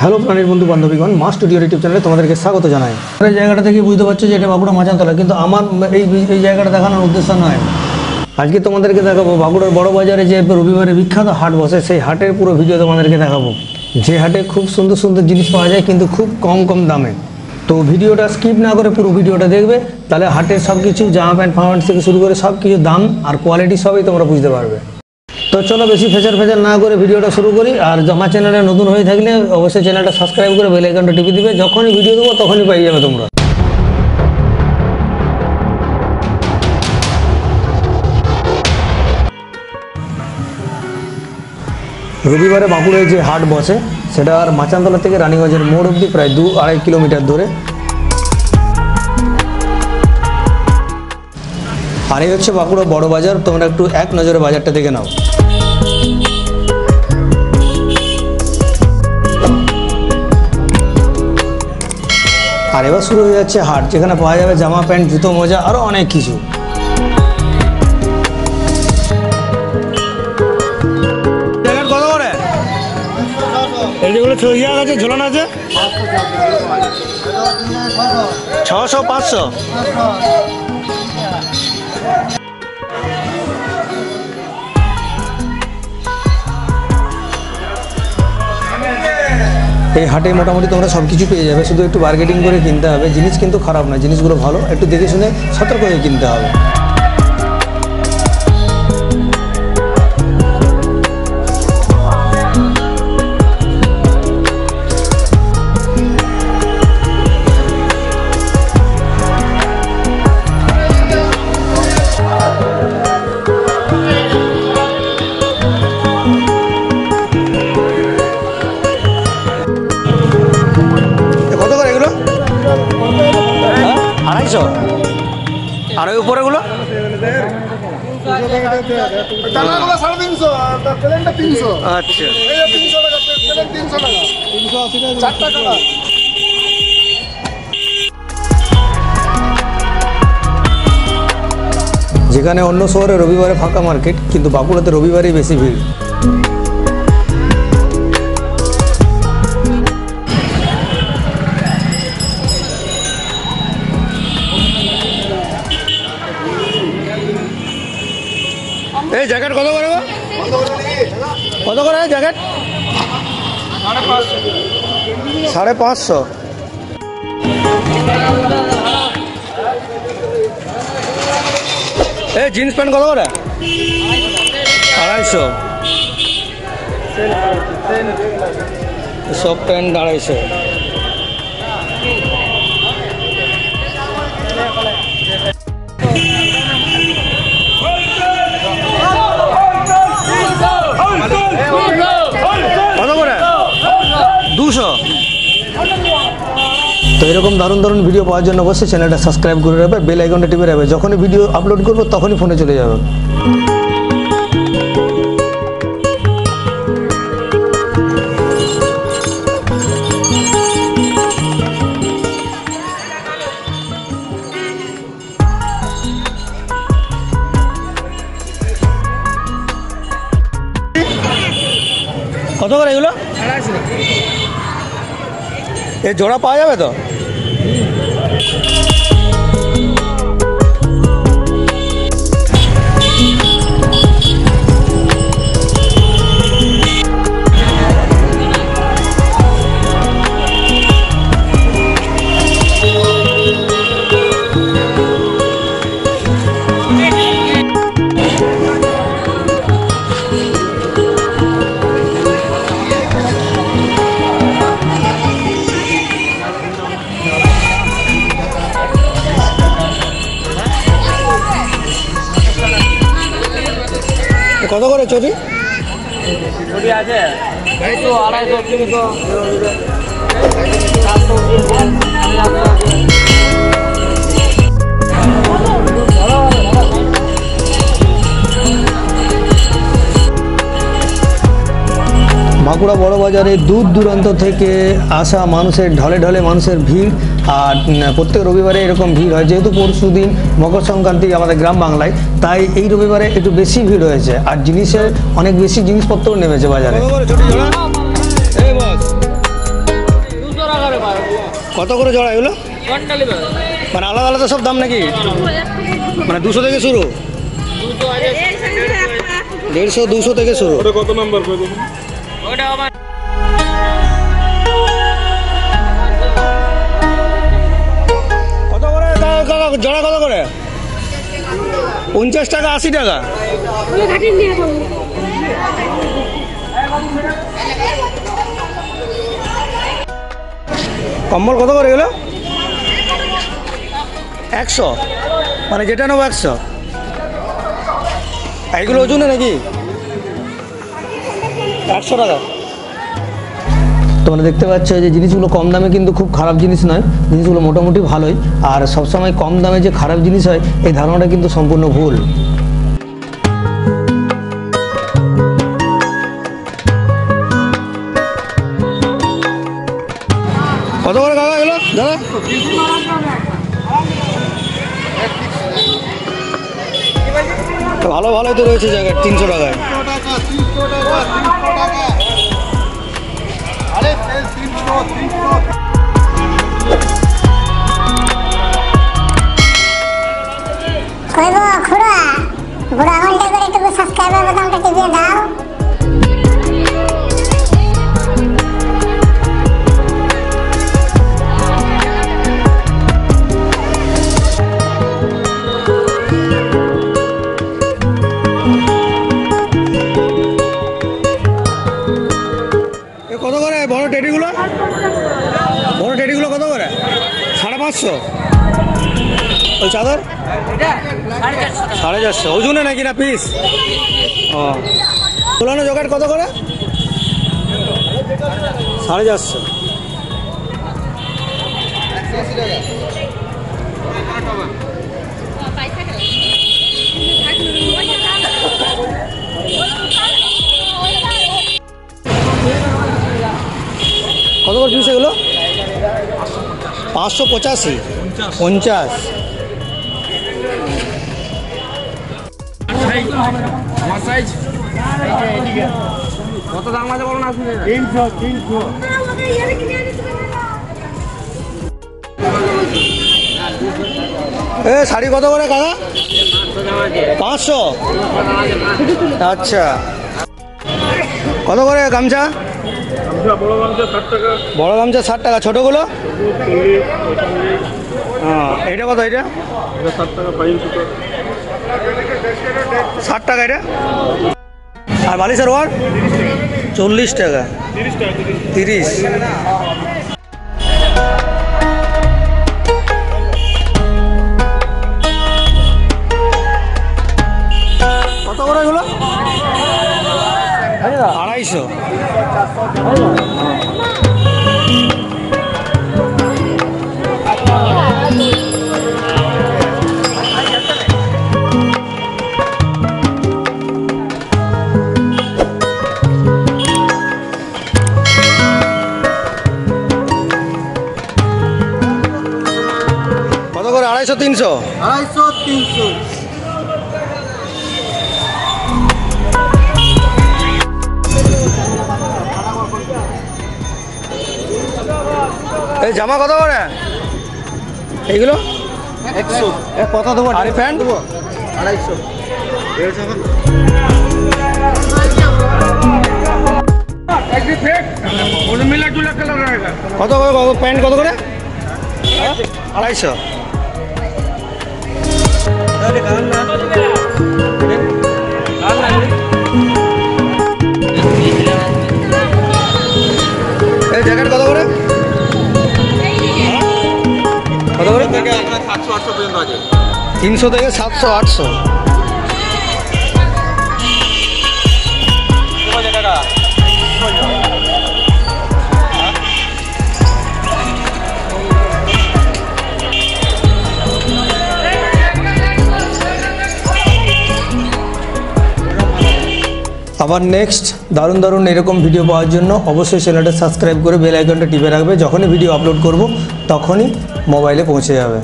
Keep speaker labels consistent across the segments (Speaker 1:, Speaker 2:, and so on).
Speaker 1: Hello প্রাণীর বন্ধু বান্ধবীগণ, মা স্টুডিও ইউটিউব চ্যানেলে তোমাদেরকে স্বাগত জানাই। এই জায়গাটা থেকে বুঝতে পারছো যে এটা বাঁকুড়া মাচানতলা, কিন্তু আমার এই জায়গাটা দেখানোর উদ্দেশ্য নয়। আজকে তোমাদেরকে দেখাবো বাঁকুড়ার বড় বাজারে যে রবিবারে বিখ্যাত হাট বসে, সেই হাটের পুরো ভিডিও তোমাদেরকে দেখাবো। যে হাটে খুব সুন্দর সুন্দর জিনিস পাওয়া যায়, কিন্তু খুব কম দামে। তো ভিডিওটা স্কিপ না করে পুরো ভিডিওটা দেখবে, তাহলে হাটের সব কিছু জামা প্যান্ট ফামা প্যান্ট থেকে শুরু করে সব কিছু দাম আর কোয়ালিটি সবই তোমরা বুঝতে পারবে। তো চলো বেশি ফেচার না করে ভিডিওটা শুরু করি। আর আমার চ্যানেলে নতুন হয়ে থাকলে অবশ্যই চ্যানেলটা সাবস্ক্রাইব করে বেল আইকনটা টিপে দিবে। যখনই ভিডিও দেবো তখনই পেয়ে যাবে তোমরা। রবিবারে বাঁকুড়ায় যে হাট বসে সেটা আর মাচানতলা থেকে রানীগঞ্জের মোড় অবধি প্রায় 2-2.5 কিলোমিটার দূরে। আর এই হচ্ছে বাঁকুড়া বড় বাজার। তোমরা একটু এক নজরে বাজারটা দেখে নাও। আর এবার শুরু হয়ে যাচ্ছে হাট, যেখানে পাওয়া যাবে জামা প্যান্ট, জুতো, মোজা, আরও অনেক কিছু। কত করে যেগুলো আছে ঝোলানো আছে? 600-500। এই হাটে মোটামুটি তোমরা সব কিছু পেয়ে যাবে, শুধু একটু বার্গেটিং করে কিনতে হবে। জিনিস কিন্তু খারাপ না, জিনিসগুলো ভালো, একটু দেখে শুনে সতর্ক হয়ে কিনতে হবে। আর ওই উপরেগুলো আচ্ছা, যেখানে অন্য শহরে রবিবারে ফাঁকা মার্কেট, কিন্তু বাঁকুড়াতে রবিবারেই বেশি ভিড়। এই জ্যাকেট কত করে? কত করে জ্যাকেট? 550। এই জিন্স প্যান্ট কত করে? 250। সব প্যান্ট 250। কত করে? 200। তো এরকম দারুণ ভিডিও পাওয়ার জন্য অবশ্যই চ্যানেলটা সাবস্ক্রাইব করে রাখবে, বেল আইকনটা টিপে রাখবে। যখনই ভিডিও আপলোড করবো তখনই ফোনে চলে যাবে। কত করে এগুলো? 250। এ জোড়া পাওয়া যাবে তো? কত করে চটি? চটি আছে 250-300। বাঁকুড়া বড় বাজারে দূর দূরান্ত থেকে আসা মানুষের ঢলে মানুষের ভিড়। আর প্রত্যেক রবিবারে এরকম ভিড় হয়, যেহেতু পরশু দিন মকর সংক্রান্তি আমাদের গ্রাম বাংলায়, তাই এই রবিবারে একটু বেশি ভিড় হয়েছে। আর জিনিসের অনেক বেশি জিনিসপত্র নেমেছে বাজারে। কত করে জোড়া এগুলো? মানে আলাদা আলাদা সব দাম নাকি? মানে 200 থেকে শুরু, 150, 200 থেকে শুরু।
Speaker 2: কত নাম্বার?
Speaker 1: কত করে জোড়া? কত করে? 50 টাকা, 80 টাকা। কম্বল কত করে এগুলো? 100, মানে যেটা নেবো 100। এইগুলো ওজনে নাকি? 100 টাকা। তোমরা দেখতে পাচ্ছ যে জিনিসগুলো কম দামে কিন্তু খুব খারাপ জিনিস নয়, জিনিসগুলো মোটামুটি ভালোই। আর সবসময় কম দামে যে খারাপ জিনিস হয় এই ধারণাটা কিন্তু সম্পূর্ণ ভুল। কত করে কাকা এগুলো দাদা? ভালো ভালোই তো রয়েছে জায়গা, 300 টাকায়।
Speaker 3: খুড়া বুড়া আঙুলটা করে একটু সাবস্ক্রাইবার বোতামটা টিপিয়ে দাও।
Speaker 1: কত করে বড় টেডিগুলো? বড় টেডিগুলো কত করে? 550। ওই চাদর 450। ওজনে নাকি না পিস? ও, তুলানো জোগাড় কত করে? 450। কত করে পিস এগুলো? 585, 50। কত দাম আছে বলো না? 300। এ শাড়ি কত করে কাকা? 500। আচ্ছা, কত করে গামছা?
Speaker 2: বড় গামছা 60 টাকা।
Speaker 1: বড় গামছা 60 টাকা। ছোটগুলো? হ্যাঁ, এইটা কত? এটা
Speaker 2: 60 টাকা। পাইন সুতো
Speaker 1: 60 টাকা এটা। আর বালিশের ওয়ার 40 টাকা। 30। কত করে এগুলো? 250। কত করে? 250, 300।
Speaker 4: 250, 300।
Speaker 1: এই জামা কত করে এইগুলো?
Speaker 4: 100।
Speaker 1: কত দেবো? আর প্যান্ট দেবো
Speaker 4: 250।
Speaker 1: কত করে? প্যান্ট কত করে? 250। এই জ্যাকেট কত করে? কত করে?
Speaker 2: 700-800 পর্যন্ত আছে।
Speaker 1: 300 থেকে 700, 800। আবার নেক্সট দারুণ দারুণ এরকম ভিডিও পাওয়ার জন্য অবশ্যই চ্যানেলটা সাবস্ক্রাইব করে বেল আইকনটা টিপে রাখবে। যখনই ভিডিও আপলোড করব তখনই মোবাইলে পৌঁছে যাবে।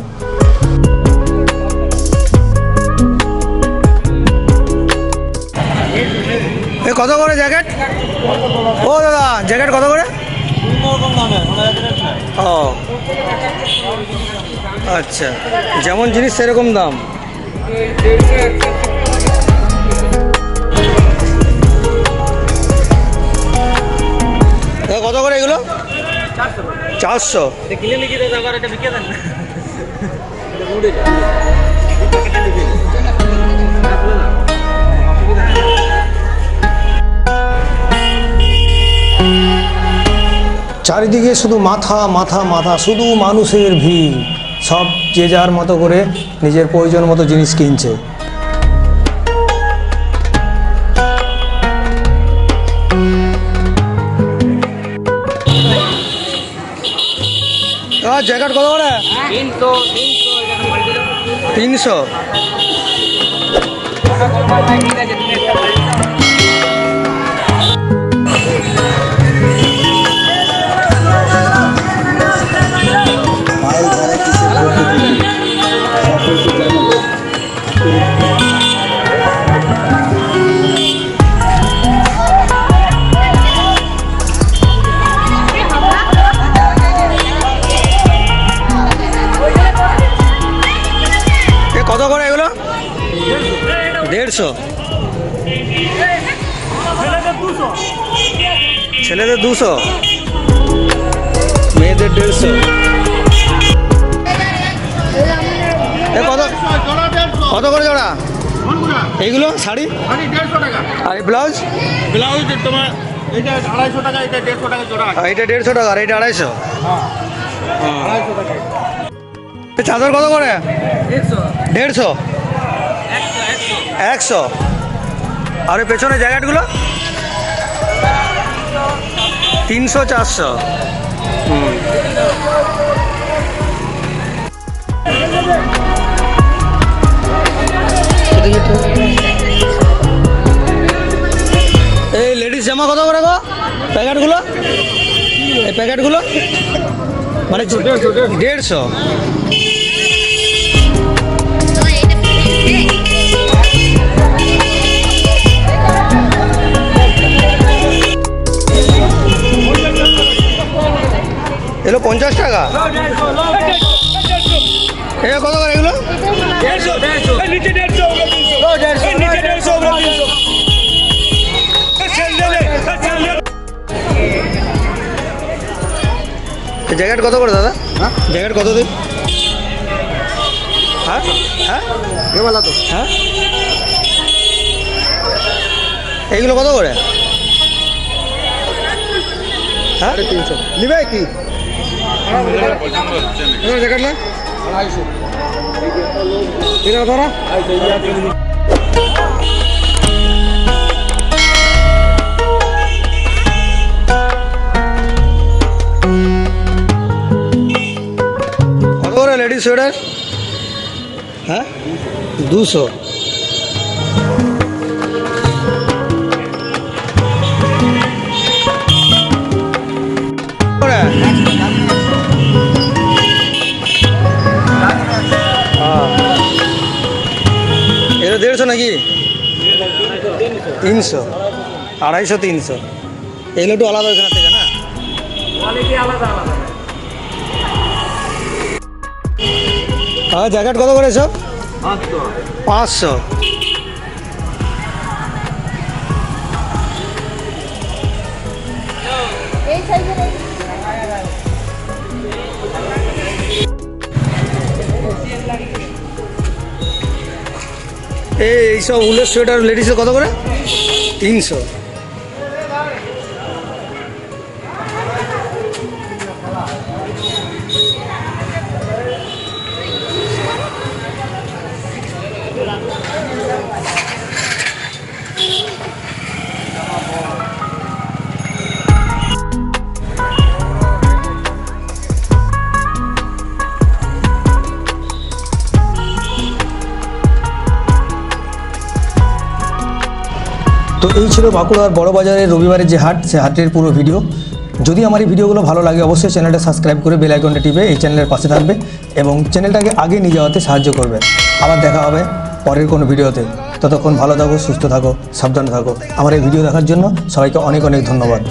Speaker 1: এ কত করে জ্যাকেট? ও দাদা জ্যাকেট কত করে? ও আচ্ছা, যেমন জিনিস সেরকম দাম। কত করে এগুলো? 400। চারিদিকে শুধু মাথা মাথা মাথা, শুধু মানুষের ভিড়। সব যে যার মতো করে নিজের প্রয়োজন মতো জিনিস কিনছে। জ্যাকেট কত করে? 300। কত করে এগুলো? 150। ছেলেদের 200, মেয়েদের 150। কত কত করে জোড়া এইগুলো? শাড়ি
Speaker 2: 150 টাকা।
Speaker 1: আর এই ব্লাউজ?
Speaker 2: ব্লাউজ তোমার এটা 250 টাকা, এটা 150 টাকা জোড়া।
Speaker 1: এটা 150 টাকা, আর এটা 250।
Speaker 2: হ্যাঁ 250 টাকা।
Speaker 1: চাদর কত করে? 150। 100। আর ওই পেছনে জ্যাকেটগুলো 300 400। এই লেডিস জামা কত করে গো? প্যাকেটগুলো, এই প্যাকেটগুলো মানে 150। এগুলো 50 টাকা। এ কত করে এগুলো? 150। জ্যাকেট কত করে দাদা? হ্যাঁ জ্যাকেট কত দিন? হ্যাঁ হ্যাঁ
Speaker 4: এবেলা তো
Speaker 1: হ্যাঁ এইগুলো কত করে? হ্যাঁ
Speaker 4: 300 নিবে কি?
Speaker 1: জ্যাকেট না
Speaker 4: 250।
Speaker 1: এটা কত না? কত করে লেডিস সোয়েটার? হ্যাঁ 200। এটা 150 নাকি? 300, 250, 300। এগুলো একটু আলাদা ওইখান থেকে না? হ্যাঁ জ্যাকেট কত করে সব? 500। এইসব উলের সোয়েটার লেডিসের কত করে? 300। তো এই ছিল বাঁকুড়ার বড় বাজারের রবিবারের যে হাট, সে হাটের পুরো ভিডিও। যদি আমার এই ভিডিওগুলো ভালো লাগে অবশ্যই চ্যানেলটা সাবস্ক্রাইব করে বেল আইকনটা টিপে এই চ্যানেলের পাশে থাকবে এবং চ্যানেলটাকে আগে নিয়ে যাওয়াতে সাহায্য করবে। আবার দেখা হবে পরের কোনো ভিডিওতে। ততক্ষণ ভালো থাকো, সুস্থ থাকো, সাবধানে থাকো। আমার এই ভিডিও দেখার জন্য সবাইকে অনেক অনেক ধন্যবাদ।